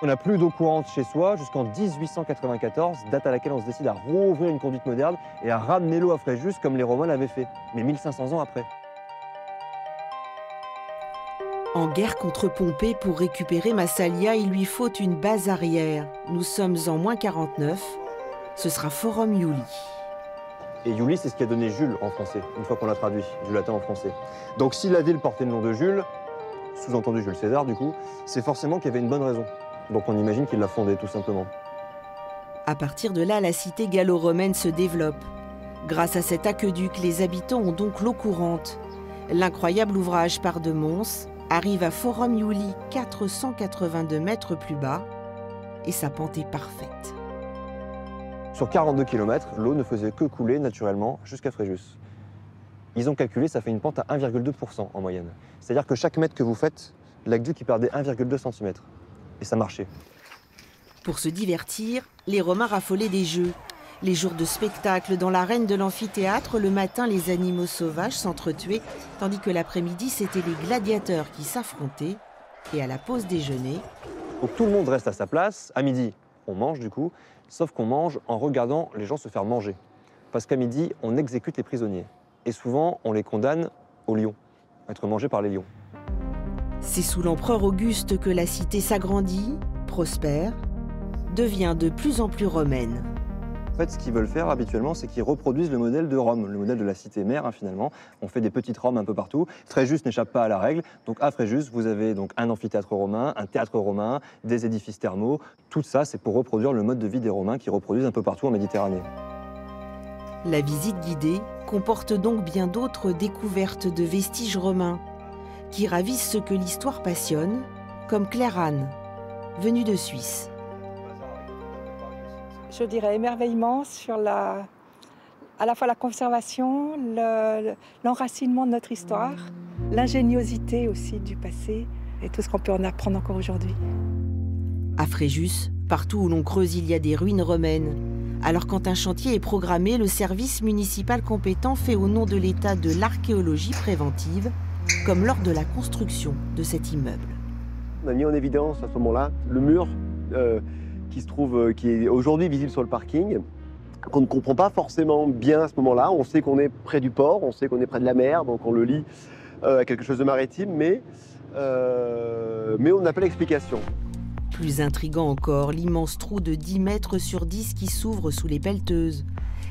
On n'a plus d'eau courante chez soi jusqu'en 1894, date à laquelle on se décide à rouvrir une conduite moderne et à ramener l'eau à Fréjus comme les Romains l'avaient fait, mais 1500 ans après. En guerre contre Pompée, pour récupérer Massalia, il lui faut une base arrière. Nous sommes en -49. Ce sera Forum Iuli. Et Iuli, c'est ce qui a donné Jules en français, une fois qu'on l'a traduit du latin en français. Donc si la ville portait le nom de Jules, sous-entendu Jules César du coup, c'est forcément qu'il y avait une bonne raison. Donc on imagine qu'il l'a fondée tout simplement. À partir de là, la cité gallo-romaine se développe. Grâce à cet aqueduc, les habitants ont donc l'eau courante. L'incroyable ouvrage part de Mons, arrive à Forum Iuli, 482 mètres plus bas, et sa pente est parfaite. Sur 42 km, l'eau ne faisait que couler naturellement jusqu'à Fréjus. Ils ont calculé, ça fait une pente à 1,2% en moyenne. C'est-à-dire que chaque mètre que vous faites, l'aqueduc perdait 1,2 cm. Et ça marchait. Pour se divertir, les Romains raffolaient des jeux. Les jours de spectacle dans l'arène de l'amphithéâtre, le matin, les animaux sauvages s'entretuaient, tandis que l'après-midi, c'étaient les gladiateurs qui s'affrontaient. Et à la pause déjeuner... Donc tout le monde reste à sa place. À midi, on mange du coup, sauf qu'on mange en regardant les gens se faire manger. Parce qu'à midi, on exécute les prisonniers. Et souvent, on les condamne au lion, à être mangés par les lions. C'est sous l'empereur Auguste que la cité s'agrandit, prospère, devient de plus en plus romaine. En fait, ce qu'ils veulent faire habituellement, c'est qu'ils reproduisent le modèle de Rome, le modèle de la cité-mère finalement. On fait des petites Roms un peu partout. Fréjus n'échappe pas à la règle. Donc à Fréjus, vous avez donc un amphithéâtre romain, un théâtre romain, des édifices thermaux. Tout ça, c'est pour reproduire le mode de vie des Romains qui reproduisent un peu partout en Méditerranée. La visite guidée comporte donc bien d'autres découvertes de vestiges romains qui ravissent ceux que l'histoire passionne, comme Claire Anne, venue de Suisse. Je dirais émerveillement sur à la fois la conservation, l'enracinement de notre histoire, l'ingéniosité aussi du passé et tout ce qu'on peut en apprendre encore aujourd'hui. À Fréjus, partout où l'on creuse, il y a des ruines romaines. Alors quand un chantier est programmé, le service municipal compétent fait au nom de l'État de l'archéologie préventive, comme lors de la construction de cet immeuble. On a mis en évidence à ce moment-là le mur qui est aujourd'hui visible sur le parking, qu'on ne comprend pas forcément bien à ce moment-là. On sait qu'on est près du port, on sait qu'on est près de la mer, donc on le lie à quelque chose de maritime, mais on n'a pas l'explication. Plus intriguant encore, l'immense trou de 10 mètres sur 10 qui s'ouvre sous les pelleteuses.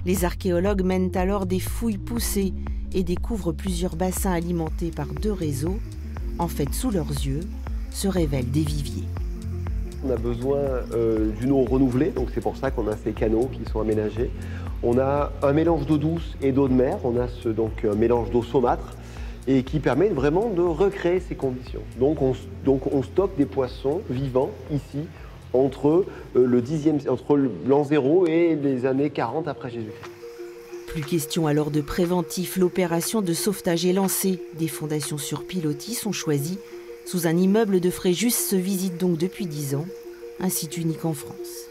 Les archéologues mènent alors des fouilles poussées et découvrent plusieurs bassins alimentés par 2 réseaux. En fait, sous leurs yeux, se révèlent des viviers. On a besoin d'une eau renouvelée, donc c'est pour ça qu'on a ces canaux qui sont aménagés. On a un mélange d'eau douce et d'eau de mer, on a un mélange d'eau saumâtre et qui permet vraiment de recréer ces conditions. Donc on stocke des poissons vivants ici entre l'an 0 et les années 40 après Jésus-Christ. Plus question alors de préventif, l'opération de sauvetage est lancée. Des fondations sur pilotis sont choisies. Sous un immeuble de Fréjus se visite donc depuis 10 ans, un site unique en France.